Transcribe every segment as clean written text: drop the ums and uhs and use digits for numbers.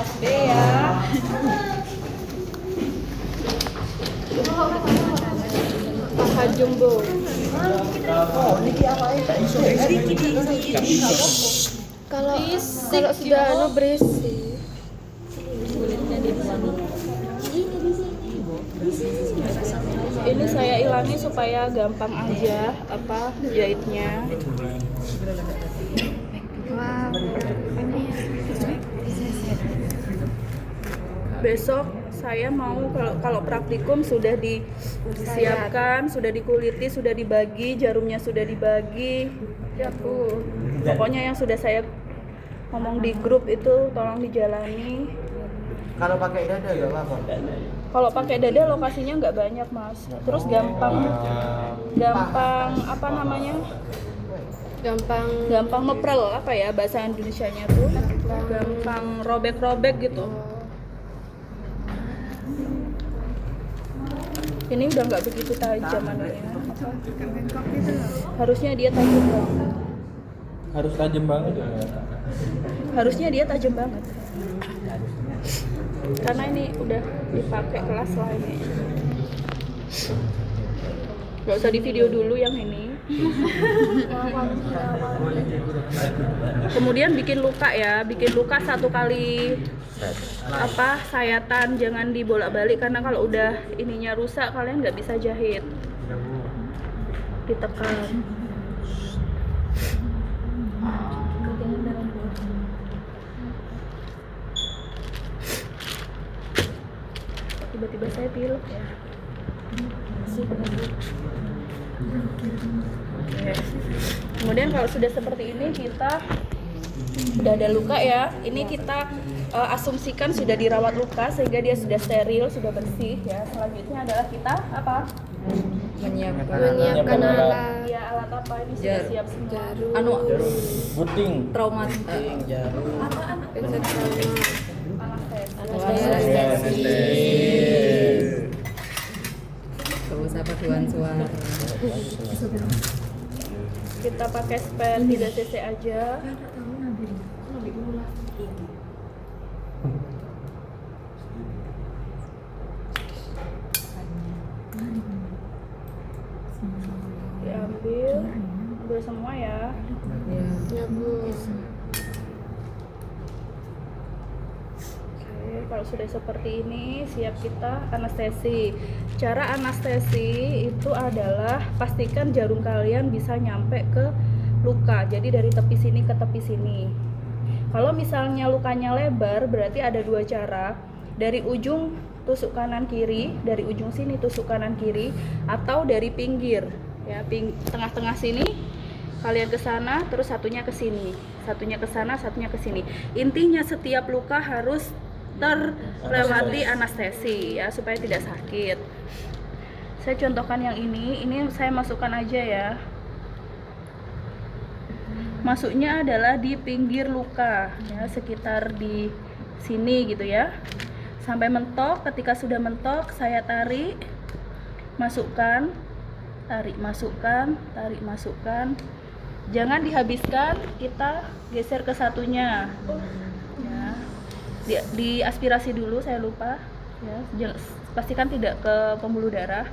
kelas B ya. Paha jumbo. Kalau sudah berisik. Ini saya ilangi supaya gampang aja jahitnya. Besok saya mau kalau praktikum sudah disiapkan, sudah dikuliti, sudah dibagi, jarumnya sudah dibagi. Ya tuh. Pokoknya yang sudah saya ngomong di grup itu tolong dijalani. Kalau pakai dada ya apa? Kalau pakai dada lokasinya nggak banyak mas, terus gampang apa namanya? Gampang meprel apa ya bahasa Indonesianya tuh? Gampang robek-robek gitu. Ini udah nggak begitu tajam anunya. Harusnya dia tajam banget. Harus tajam banget ya. Harusnya dia tajam banget. Karena ini udah dipakai kelas lah ini. Gak usah di video dulu yang ini. Kemudian bikin luka ya, bikin luka 1 kali sayatan, jangan dibolak-balik karena kalau udah ininya rusak kalian nggak bisa jahit. Ditekan. Tiba-tiba saya pilek ya. Kemudian kalau sudah seperti ini kita udah ada luka ya. Ini kita asumsikan sudah dirawat luka sehingga dia sudah steril, sudah bersih ya. Selanjutnya adalah kita apa? Menyiapkan alat. Ya, alat apa ini sudah siap semua. Gunting, Traumatik. Jarum. Gak usah paduan suara. Kita pakai spare 3 cc aja. Ambil semua ya. Ya Bu. Oke, kalau sudah seperti ini siap kita anestesi. Cara anestesi itu adalah pastikan jarum kalian bisa nyampe ke luka. Jadi dari tepi sini ke tepi sini. Kalau misalnya lukanya lebar berarti ada 2 cara. Dari ujung tusuk kanan kiri, dari ujung sini tusuk kanan kiri, atau dari pinggir. Ya, tengah-tengah sini kalian ke sana, terus satunya ke sini, satunya ke sana, satunya ke sini. Intinya setiap luka harus terlewati anestesi ya supaya tidak sakit. Saya contohkan yang ini saya masukkan aja ya. Masuknya adalah di pinggir luka ya, sekitar di sini gitu ya. Sampai mentok, ketika sudah mentok saya tarik, masukkan, tarik, masukkan, tarik, masukkan. Jangan dihabiskan, kita geser ke satunya. Ya. Diaspirasi dulu, saya lupa. Ya, pastikan tidak ke pembuluh darah.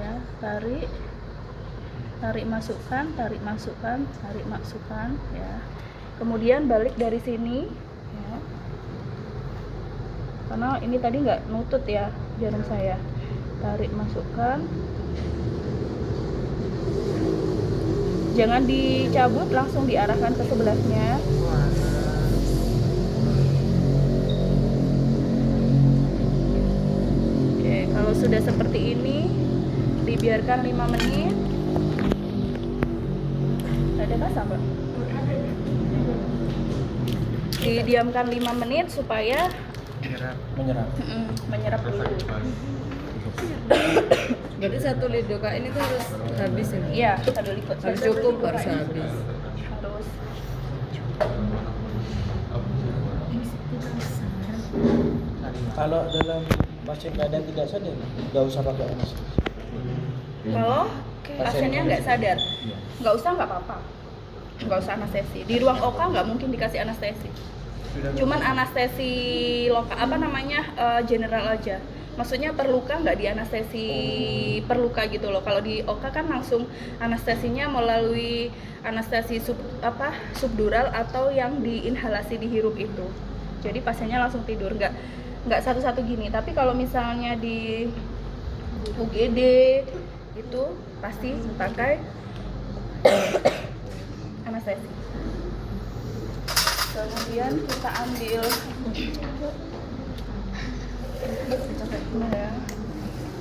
Ya, tarik, tarik, masukkan, tarik, masukkan, tarik, masukkan. Ya. Kemudian balik dari sini. Ya. Karena ini tadi nggak nutut ya jarum saya. Tarik, masukkan. Jangan dicabut, langsung diarahkan ke sebelahnya. Oke, kalau sudah seperti ini dibiarkan 5 menit. Ada basah, Mbak? Didiamkan 5 menit supaya menyerap dulu. Berarti 1 lidoka ini tuh harus habis ya? Iya, 1 lidoka. Harus cukup, harus habis. Harus. Kalau dalam pasien keadaan tidak sadar, nggak usah pakai anestesi. Kalau pasiennya nggak sadar, nggak usah, nggak apa-apa. Nggak usah anestesi. Di ruang OK nggak mungkin dikasih anestesi. Cuman anestesi general aja. Maksudnya per luka nggak di anestesi per luka gitu loh. Kalau di OKA kan langsung anestesinya melalui anestesi subdural atau yang diinhalasi dihirup itu. Jadi pasiennya langsung tidur, nggak satu-satu gini. Tapi kalau misalnya di UGD itu pasti pakai anestesi. Kemudian kita ambil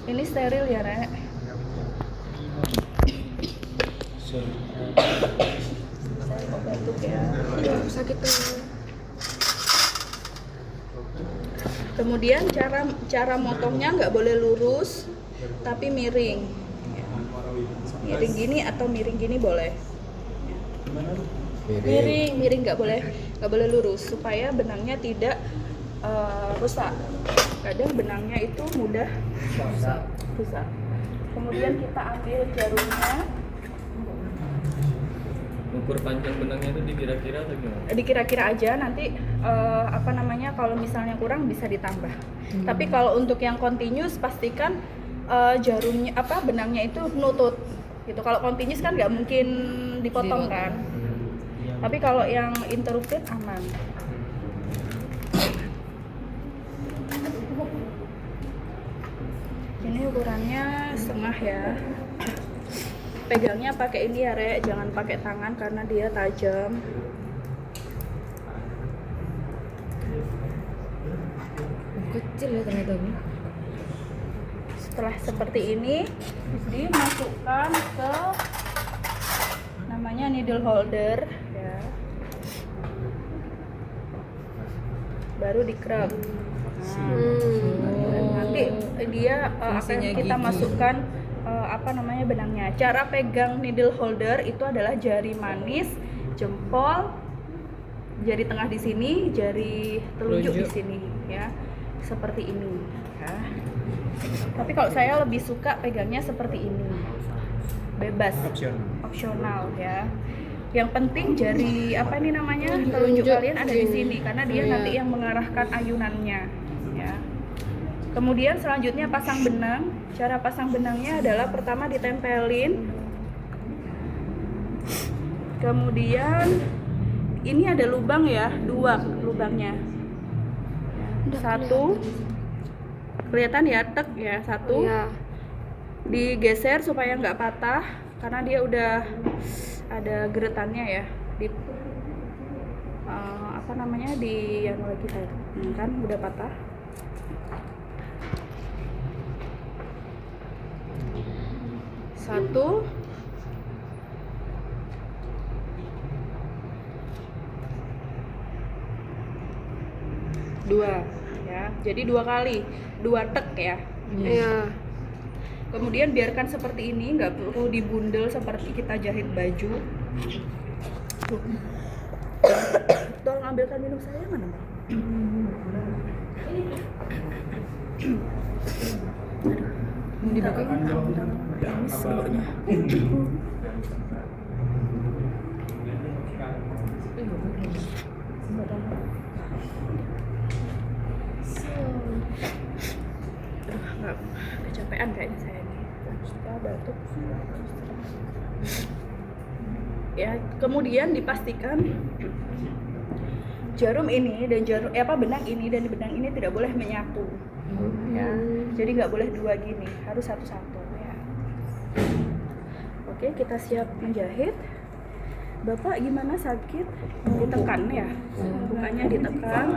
ini steril ya, Rek. Saya mau batuk ya. Sakit tuh. Kemudian cara motongnya nggak boleh lurus, tapi miring. Miring gini atau miring gini boleh. Miring nggak boleh lurus supaya benangnya tidak rusak. Kadang benangnya itu mudah rusak. Kemudian kita ambil jarumnya. Ukur panjang benangnya itu dikira-kira atau gimana? Dikira-kira aja, nanti kalau misalnya kurang bisa ditambah. Tapi kalau untuk yang continuous pastikan jarumnya benangnya itu nutut gitu. Kalau continuous kan nggak mungkin dipotong kan. Tapi kalau yang interrupted aman. Ini ukurannya setengah ya. Pegangnya pakai ini ya, Rek, jangan pakai tangan karena dia tajam. Kecil ya ternyata Bu. Setelah seperti ini dimasukkan ke namanya needle holder ya. Baru dikerap. Nanti dia akan kita masukkan benangnya. Cara pegang needle holder itu adalah jari manis, jempol, jari tengah di sini, jari telunjuk di sini ya. Seperti ini ya. Tapi kalau saya lebih suka pegangnya seperti ini. Bebas. Opsional ya. Yang penting jari telunjuk kalian ada di sini karena dia nanti yang mengarahkan ayunannya ya. Kemudian selanjutnya pasang benang. Cara pasang benangnya adalah pertama ditempelin. Kemudian ini ada lubang ya, 2 lubangnya. 1 kelihatan ya, tek ya, 1. Digeser supaya nggak patah karena dia udah ada geretannya ya. Di yang lagi kan udah patah. Satu, dua ya, jadi 2 kali, 2 tek ya. Iya. Kemudian biarkan seperti ini, nggak perlu dibundel seperti kita jahit baju. Tolong ambilkan minum saya mana, Mbak? Ini dibuka. Nggak kecapean kayaknya saya ini. Sudah batuk. Ya, kemudian dipastikan jarum ini dan benang ini dan benang ini tidak boleh menyatu. Ya, jadi nggak boleh 2 gini, harus satu-satu ya. Oke, kita siap menjahit. Bapak gimana, sakit? Ditekan ya, bukannya ditekan.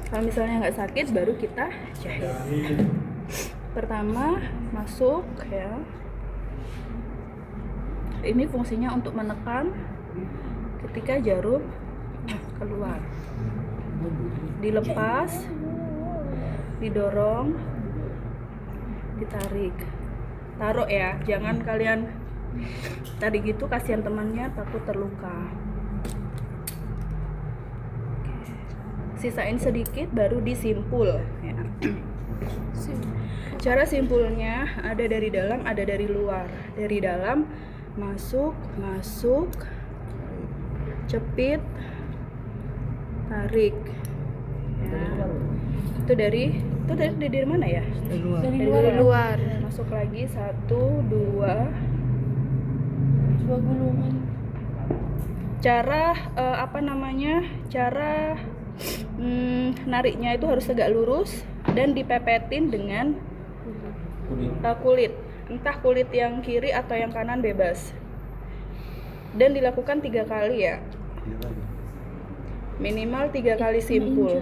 Kalau misalnya nggak sakit, baru kita jahit. Pertama masuk ya. Ini fungsinya untuk menekan ketika jarum keluar. Dilepas, didorong, ditarik, taruh ya. Jangan kalian tadi gitu, kasihan temannya takut terluka. Sisain sedikit baru disimpul ya. Cara simpulnya ada dari dalam, ada dari luar. Dari dalam masuk, cepit, tarik. Ya. Itu dari mana ya? Dari luar. Masuk lagi 1, 2. Dua gulungan. Cara cara nariknya itu harus tegak lurus dan dipepetin dengan kulit, entah kulit yang kiri atau yang kanan bebas, dan dilakukan 3 kali ya, minimal 3 kali simpul.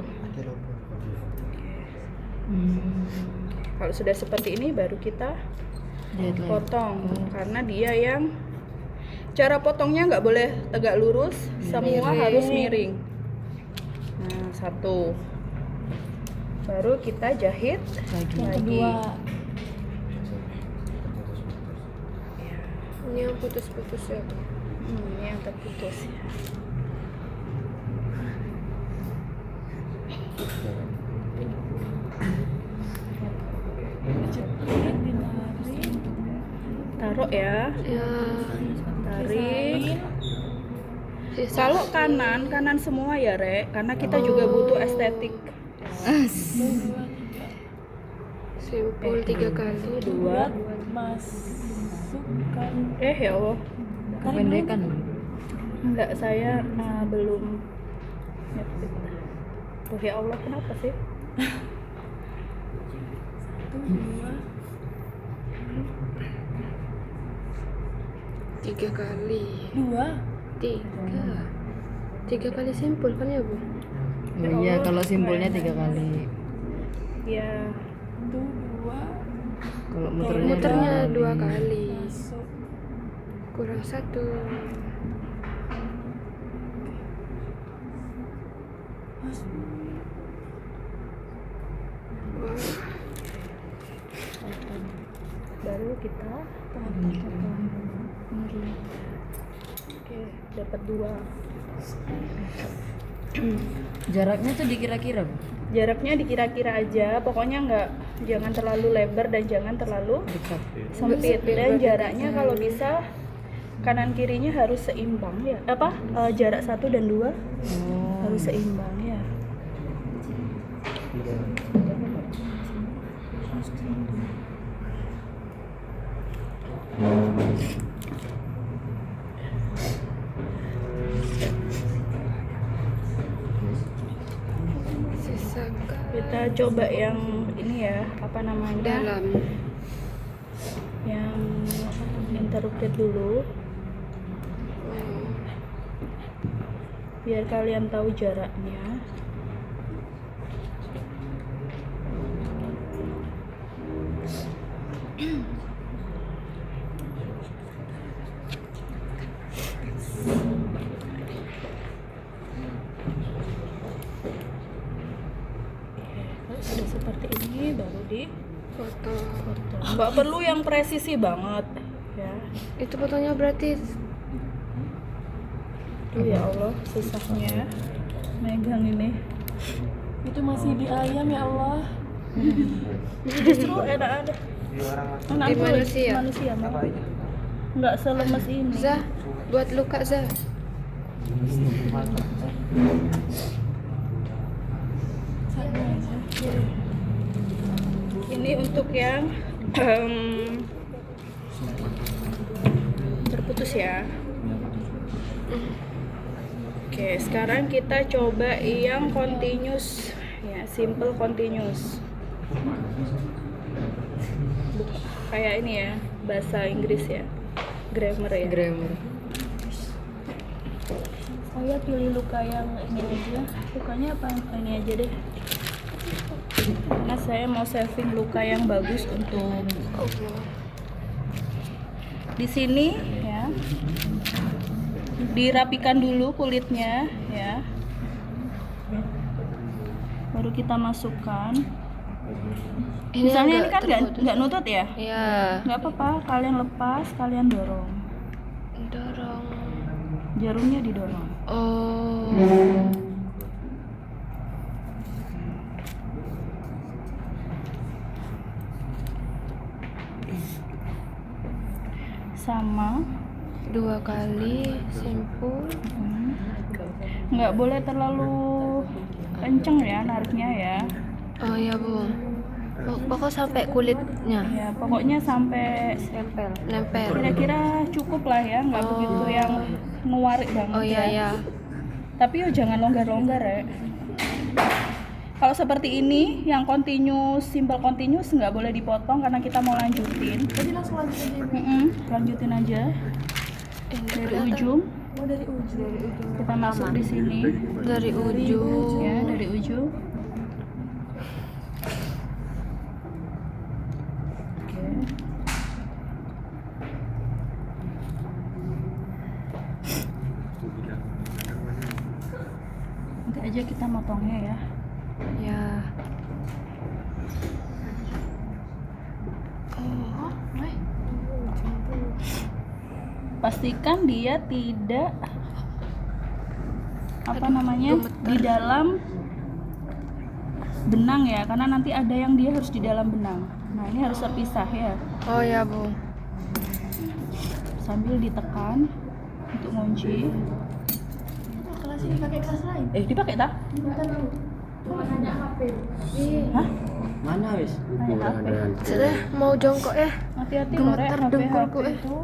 Kalau sudah seperti ini baru kita potong, karena dia yang cara potongnya nggak boleh tegak lurus, semua harus miring. Nah, 1, baru kita jahit lagi. Kedua. Ini yang putus-putus ya. Ini yang terputus ya. Taruh ya, Ya. tarik. Sisa. Kalau kanan semua ya, Rek, karena kita juga butuh estetik. Simpul 3 kali. 2. Masukkan. Ya Allah, Kependekan. enggak, saya belum. Oh ya Allah, kenapa sih? 3 kali. 3 kali simpul kan ya, Bu? Oh iya, kalau simpulnya 3 kali. Ya, Itu 2. Kalau muternya 2 kali. Masuk. Kurang 1. baru kita miring. Oke, dapat 2. Jaraknya tuh dikira-kira, Bu? Jaraknya dikira-kira aja, pokoknya jangan terlalu lebar dan jangan terlalu sempit. Dan jaraknya kalau bisa kanan kirinya harus seimbang ya. Jarak 1 dan 2 harus seimbang ya. Sisakan Kita coba yang ini ya, apa namanya? dalam. Yang interrupted dulu. Biar kalian tahu jaraknya. Kalau sudah seperti ini baru Foto. foto. Nggak perlu yang presisi banget ya. Itu fotonya berarti Tuh ya Allah, susahnya megang ini. Itu masih di ayam ya Allah. Justru enak ada. Di manusia. Manusia nggak selemes ini. Zah, buat luka Zah. Ini untuk yang terputus ya. Oke, sekarang kita coba yang continuous ya, simple continuous. Kayak ini ya, bahasa Inggris ya, grammar ya. Grammar. Saya pilih luka yang ini aja. Lukanya apa? Ini aja deh. Karena saya mau saving luka yang bagus untuk di sini ya. Dirapikan dulu kulitnya ya. Baru kita masukkan. Misalnya ini kan nggak nutut ya? Ya. Nggak apa-apa, kalian lepas, kalian dorong. Dorong. Jarumnya didorong. Oh. Sama 2 kali simpul. nggak boleh terlalu kenceng ya nariknya ya. Oh ya bu. Pokok sampai kulitnya Ya pokoknya sampai nempel. kira-kira cukup lah ya, nggak begitu yang ngewarik banget. Oh iya ya. Tapi yo jangan longgar-longgar ya. Kalau seperti ini yang simple continuous nggak boleh dipotong karena kita mau lanjutin. Jadi langsung lanjut aja Ibu. Lanjutin aja dari ujung. Oh dari ujung. Kita masuk di sini Dari ujung. ya, dari ujung. Oke. Nanti aja kita motongnya ya. Ya. Oh, Pastikan dia tidak di dalam benang ya, karena nanti ada yang dia harus di dalam benang. Nah ini harus terpisah ya, oh ya bu. sambil ditekan untuk ngunci. Kelas ini pakai kelas lain. Dipakai tak? Bentar dulu. Mau nanya HP. Hah? Mana wis? Nanya HP. Sudah mau jongkok ya. Hati-hati loh Rek, Gemetar HP dengkulku, itu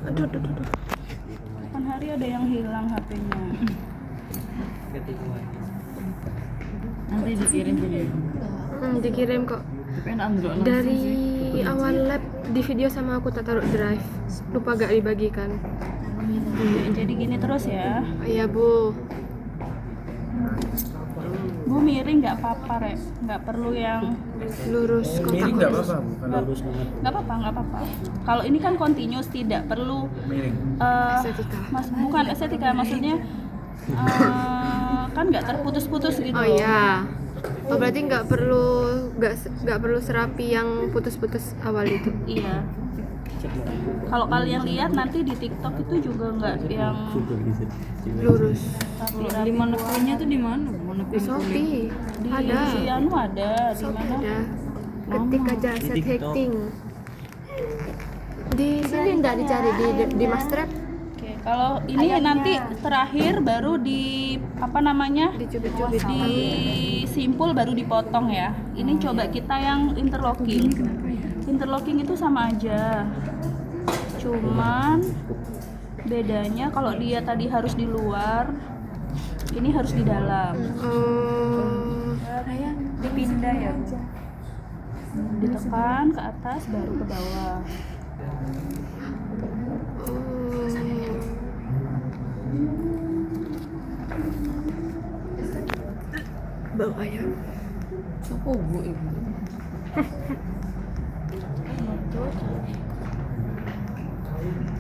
Aduh. kan hari ada yang hilang HP-nya. Nanti dikirim video. Dikirim kok. Tapi enak Android Dari awal lab di video sama aku tak taruh drive. Lupa gak dibagikan. Jadi gini terus ya. Oh, iya bu. Bu miring nggak apa-apa Rek, nggak perlu yang Lurus kotak Miring nggak lurus. apa-apa bu, kalau lurus banget. nggak apa-apa. Kalau ini kan continuous, tidak perlu Miring. Estetika. bukan estetika, maksudnya kan nggak terputus-putus gitu. Oh iya. Oh berarti nggak perlu serapi yang putus-putus awal itu. Iya. Kalau kalian lihat nanti di TikTok itu juga nggak yang Lurus. rapi-rapi. di mana punya tuh di mana? Mana Di Shopee Di ada. Anu ada di Shopee mana? ada. Ketik aja set hacking. Di sini nggak dicari di Mastrap. Oke, kalau ini nanti terakhir baru di Dicubit-cubit. disimpul baru dipotong ya. Ini coba kita yang interlocking. Interlocking itu sama aja. Cuman bedanya kalau dia tadi harus di luar, ini harus di dalam. Oh. Dipindah ya, Bu. Ditekan ke atas baru ke bawah. Bawah ya. Oh bu ibu.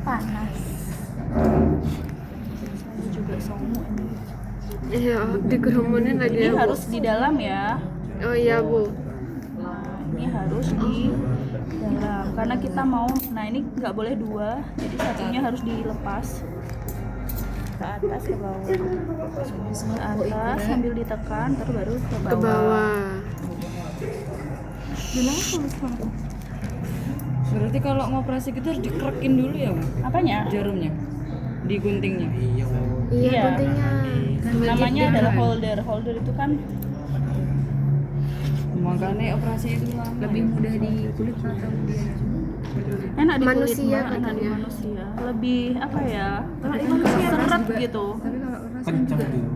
Panas. Saya juga songo ini. Iya, dikerumunin lagi Ini ya, Bu. harus di dalam ya. Oh iya, Bu. Ini harus di dalam karena kita mau. Nah ini nggak boleh dua, jadi satunya harus dilepas ke atas ke bawah. Ke atas sambil ditekan terus baru ke bawah. Ke bawah. Bilang apa? Berarti kalau ngoperasi gitu harus dikerekin dulu ya bu? Apanya? Jarumnya, diguntingnya. Iya, Iya. guntingnya. Namanya adalah holder. Holder itu kan Makanya operasi itu lama. Lebih mudah di kulit atau di enak di kulit, Manusia Mbak, enak di katanya. manusia. Lebih apa ya? Seret gitu. Kencang dulu.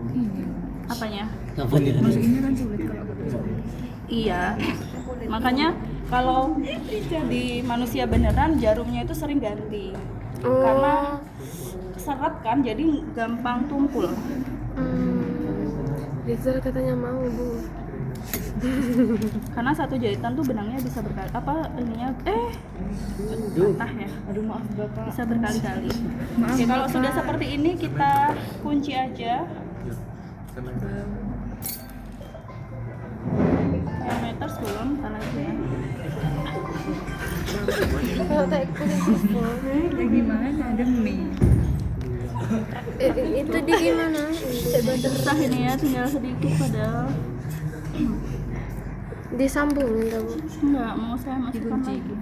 Apanya? Masukinnya kan sulit kalau Iya. Makanya kalau di manusia beneran jarumnya itu sering ganti. Karena Oh. seret kan jadi gampang tumpul. Rizal katanya mau, Bu. Karena satu jahitan tuh benangnya bisa berkali patah ya. Aduh maaf bapak. Bisa berkali-kali. Oke, kalau sudah seperti ini kita kunci aja. Diameter sebelum salah aja ya. Kalau tak Ya gimana demi? itu di gimana? Susah ini ya, tinggal sedikit padahal. Disambungin tahu. Enggak, mau saya masukkan lagi.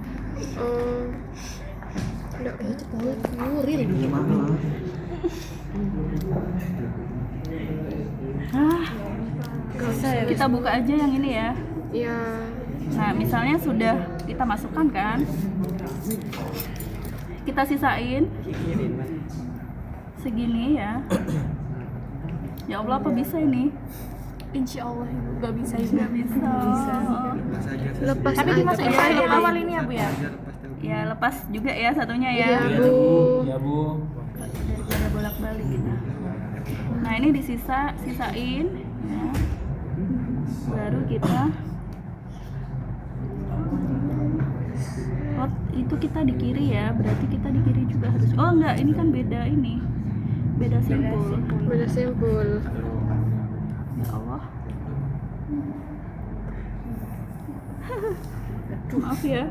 Udah kayak cepet banget. Gimana? Gak usah ya. Kita buka aja yang ini ya. Ya. Nah, misalnya sudah kita masukkan kan, kita sisain segini ya. Ya Allah, apa bisa ini? Insya Allah ibu gak bisa. Nggak bisa. Lepas Tapi aja. dimasukin Lepas ke aja. awal ini ya bu ya. Ya lepas juga ya satunya ya. Iya, Bu. Ya Bu. Daripada bolak-balik gitu. Nah, ini sisain ya. Baru kita itu kita di kiri ya, berarti kita di kiri juga harus. Oh enggak, ini kan beda ini. Beda simpul. Beda simpul. Ya Allah. Maaf ya.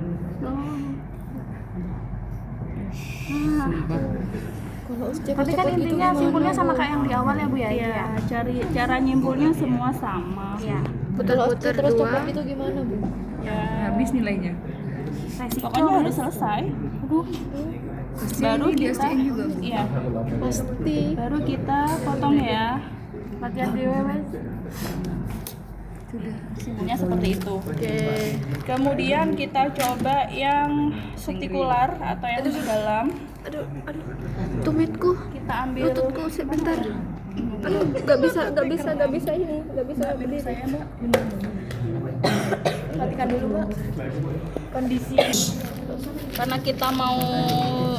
Tapi kan intinya simpulnya sama kayak yang di awal ya bu ya. Ya, cari cara nyimpulnya semua sama. Iya. Putar-putar Terus dua. copot itu gimana bu? Ya, Habis nilainya. Resiko. pokoknya harus selesai. Baru Di kita, SCN juga, Bu? iya, Pasti. baru kita potong ya. Latihan di WWS. Simpulnya seperti itu. Oke. Kemudian kita coba yang subtikular atau yang di dalam. Aduh. Tumitku. Kita ambil Lututku sebentar. Aduh, nggak bisa ini, nggak bisa berdiri. saya Mbak. Perhatikan dulu mbak. Kondisi. Karena kita mau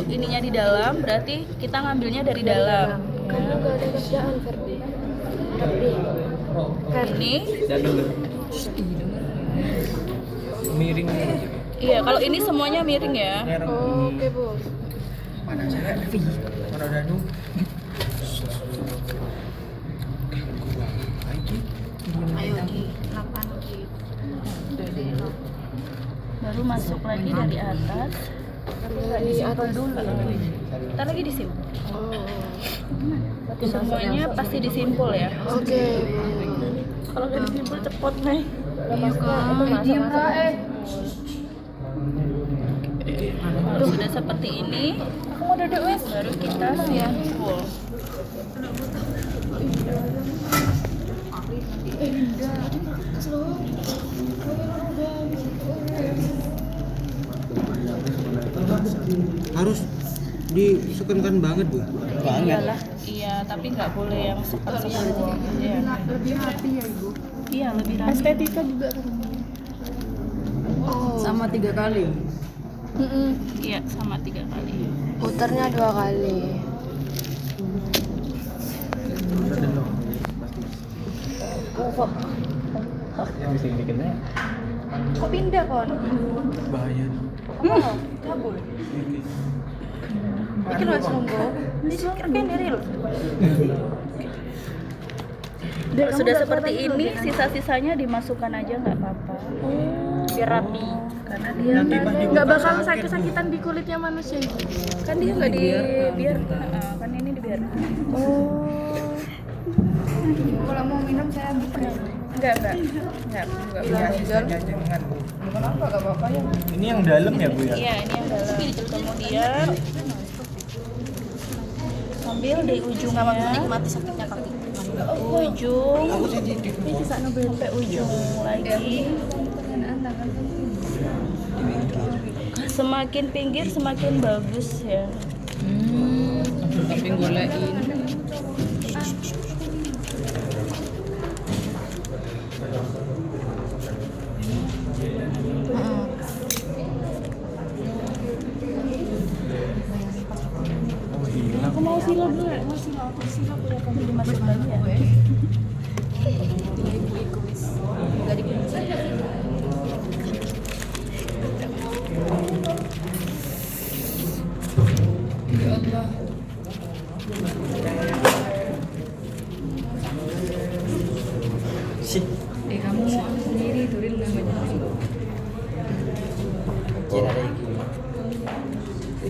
ininya di dalam, berarti kita ngambilnya dari dalam. Kamu nggak ada kerjaan, Ferdi. Ini, Miring. iya kalau ini semuanya miring ya. Oh, oke Bu. Mana Danu? Ayo di 8 di. Baru masuk lagi dari atas. Dari atas dulu. Kita lagi disimpul. Oh. Semuanya pasti disimpul ya. Oke. Kalau nggak disimpul cepot nih. Kalau sudah seperti ini, aku mau duduk wes. Baru kita simpul. Harus disekenkan banget Bu. Iyalah, iya, tapi nggak boleh yang seperti itu. Iya. Lebih rapi ya Ibu. Iya, lebih rapi. Estetika juga. Oh. Sama 3 kali. Iya, sama 3 kali. Putarnya 2 kali. Kok pindah kon? Bahaya. Apa? Kabul. Bikin wes nunggu. Ini kan dari lo. Sudah seperti ini, sisa-sisanya dimasukkan aja nggak apa-apa. Biar rapi. Karena dia Nanti pas dibuka Nggak bakal sakit. sakit-sakitan di kulitnya manusia itu. kan dia nggak dibiarkan. Kan ini dibiarkan. Kalau mau minum saya buka. Enggak Iya, jangan Bu. Kenapa enggak apa-apa ya? Ini yang dalam ya Bu ya? Iya, ini yang dalam. Kemudian ambil di ujungnya. Nikmati sakitnya kaki. Ujung sampai ujung lagi. Semakin pinggir semakin bagus ya. Tapi golein. Aku mau silau dulu ya. Mau silau ya. Kamu dimasuk lagi ya. Kamu sendiri turin namanya.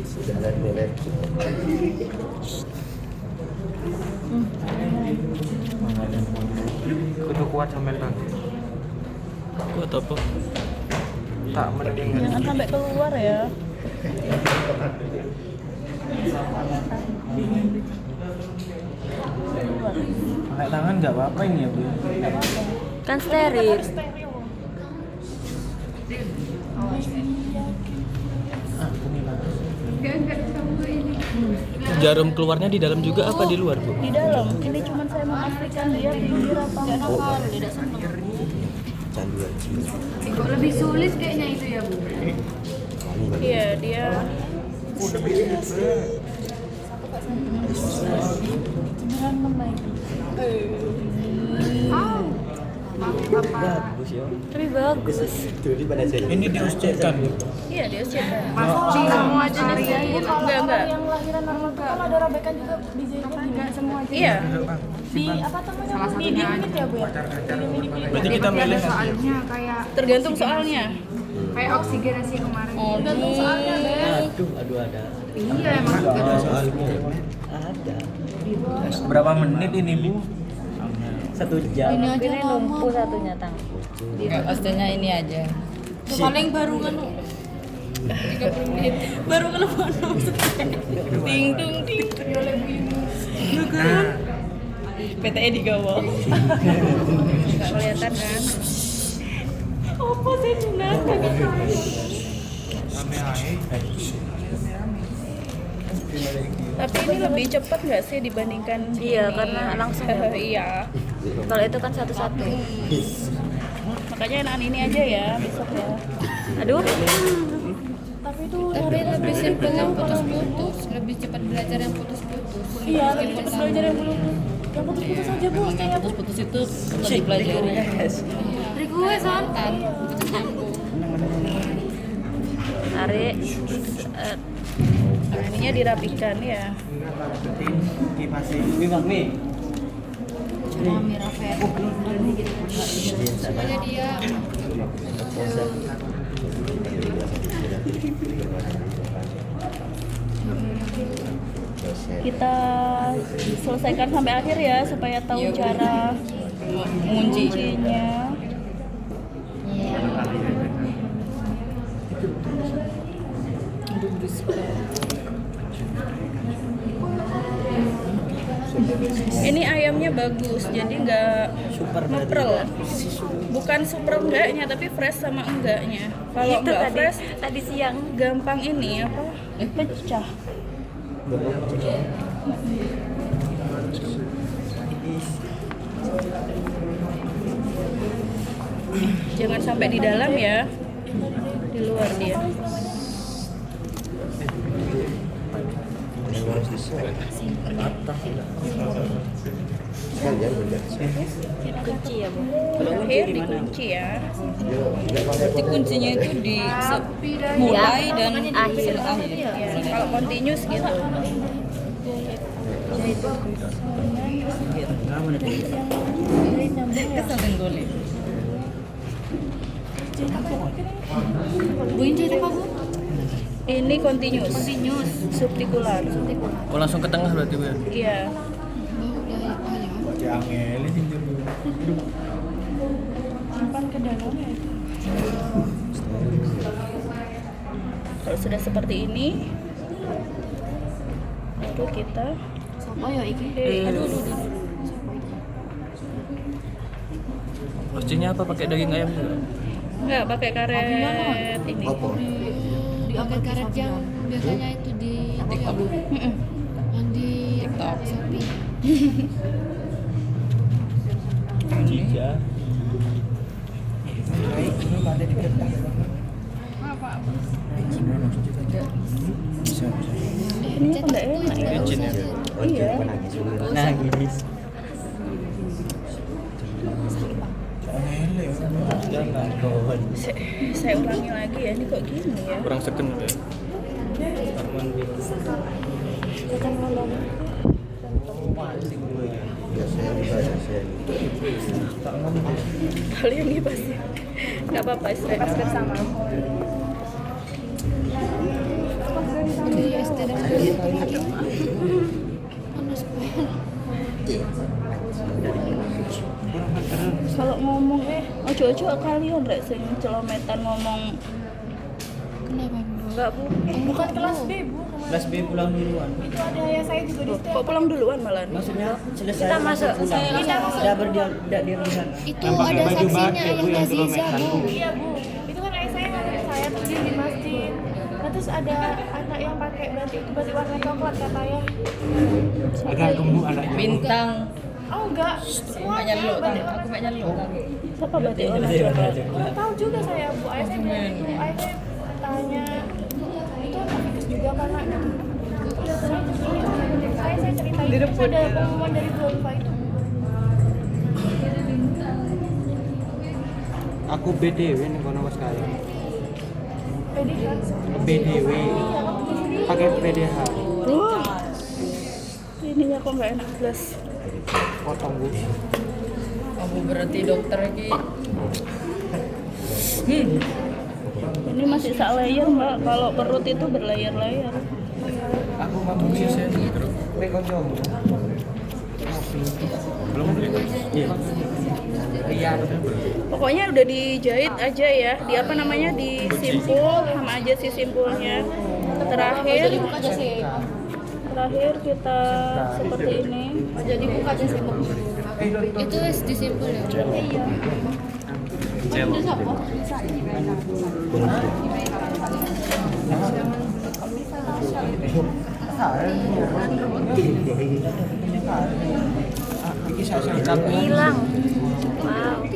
Sudah ada beres. Kudu kuat sampean Bang. Kuat apa? Tak mending. Jangan sampai keluar ya. Pakai tangan nggak apa-apa ini ya Bu? Kan steril. Ah, ini lah. Jarum keluarnya di dalam juga apa di luar, Bu? Di dalam. Ini cuma saya memastikan dia tidur apa enggak. Canduan jiwa. Kok lebih sulit kayaknya itu ya Bu? Iya, dia Bagus ya. Tapi bagus. Daripada saya. Ini diuscekkan. iya dia siapa? Kamu aja Enggak. yang lahiran normal kan ada robekan juga di jahitnya Enggak semua aja. Iya. di apa namanya di limit ya Bu ya. Berarti kita milih nanti. Soalnya kayak Tergantung soalnya. oksigenasi kemarin. Oh, Tergantung soalnya deh. Aduh ada. Iya emang Ada soalnya. Ada. Berapa menit ini Bu? 1 jam. Ini aja Ini lumpuh satunya tang. Pastinya ini aja. Paling baru kan 30 menit. Baru kan ting dung ting. Ya kan? PTE digawa. Enggak kelihatan kan? Apa sih Cina? Tapi ini lebih cepat nggak sih dibandingkan Iya, ini? karena langsung ya, Bu. Iya. Kalau itu kan satu-satu. Makanya enakan ini aja ya besok ya. Aduh. Tapi lebih simpel yang putus-putus, lebih cepat belajar yang putus-putus. Iya, lebih cepat belajar yang belum. Yang putus-putus aja Bu. Yang putus-putus itu perlu dipelajari. Request santan, putus nyambung. Tarik. Nah, ininya dirapikan ya. Mami Rafael. Soalnya dia Kita selesaikan sampai akhir ya supaya tahu cara menguncinya. Ini ayamnya bagus, jadi nggak ngeprel. Bukan super enggaknya, tapi fresh sama enggaknya. Kalau Itu nggak fresh, tadi siang. gampang ini apa? Pecah. Jangan sampai di dalam ya, di luar dia. Kunci ya Bu. Terakhir dikunci ya. berarti kuncinya itu di mulai dan akhir. Ya, kalau continuous gitu. kesamping golek. Bu ini apa Bu? Ini continuous. Subtikular. Oh, langsung ke tengah berarti, Bu ya? Iya. Jangan ini dulu. Simpan ke dalamnya. Kalau sudah seperti ini, baru kita. Oh ya iki. Aduh. Pastinya apa pakai daging ayam juga? Enggak pakai karet ini. Pakai karet yang biasanya itu di TikTok. Yang di TikTok sapi. Iya. Ini apa enggak enak ya? Iya. Nangis. Jangan kawan. Saya ulangi lagi ya, ini kok gini ya? Kurang seken ya. Kalian ini pasti nggak apa-apa, saya pas bersama. Di SD dan Kalau ngomong ojo-ojo kalian rek sing celometan ngomong kenapa Bu? Enggak, Bu. Bukan kelas B, Bu. Kelas B pulang duluan. Itu ada ayah saya juga di situ. Kok pulang duluan malah? Maksudnya selesai Kita masuk, pulang. kita masuk. Tidak berdiam, tidak diam di sana. Itu ada saksinya ayahnya Ziza, Bu. Iya, Bu. Itu kan ayah saya ngajak saya terus dia di masjid. Nah, terus ada anak yang pakai batik warna coklat kata ayah. Agak gemuk anaknya. Bintang. Oh enggak, semuanya batik warna Aku banyak lu. Siapa batik warna Iya, coklat? Nggak tahu juga saya, Bu. Ayah saya bilang itu, ayah saya tanya itu fikus juga karena saya ceritain terus ada pengumuman dari Dolfa itu. Aku BDW nih kono Mas kaya. PDH. BDW. Pakai PDH. Wah. Ininya kok nggak enak belas. Potong Bu. Aku berarti dokter lagi. Ini masih sak layer, Mbak. Kalau perut itu berlayer-layer. Aku ngomong sih. Kowe kanca. Belum beli. Iya. Pokoknya udah dijahit aja ya. Di apa namanya? Disimpul sama aja sih simpulnya. Terakhir kita seperti ini. Jadi buka aja sih, Bu. Itu wis disimpul ya. Iya. Hilang. Wow.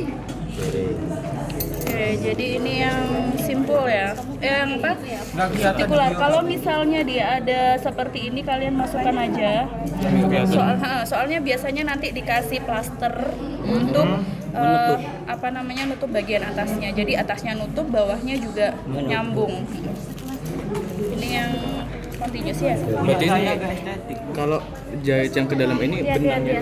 Oke, jadi ini yang simpul ya. Yang apa? Artikular. Kalau misalnya dia ada seperti ini, kalian masukkan aja. Soalnya biasanya nanti dikasih plaster untuk apa namanya nutup bagian atasnya. Jadi atasnya nutup, bawahnya juga nyambung. Ini yang continuous ya. Berarti ini kalau jahit yang ke dalam ini Lihat. benangnya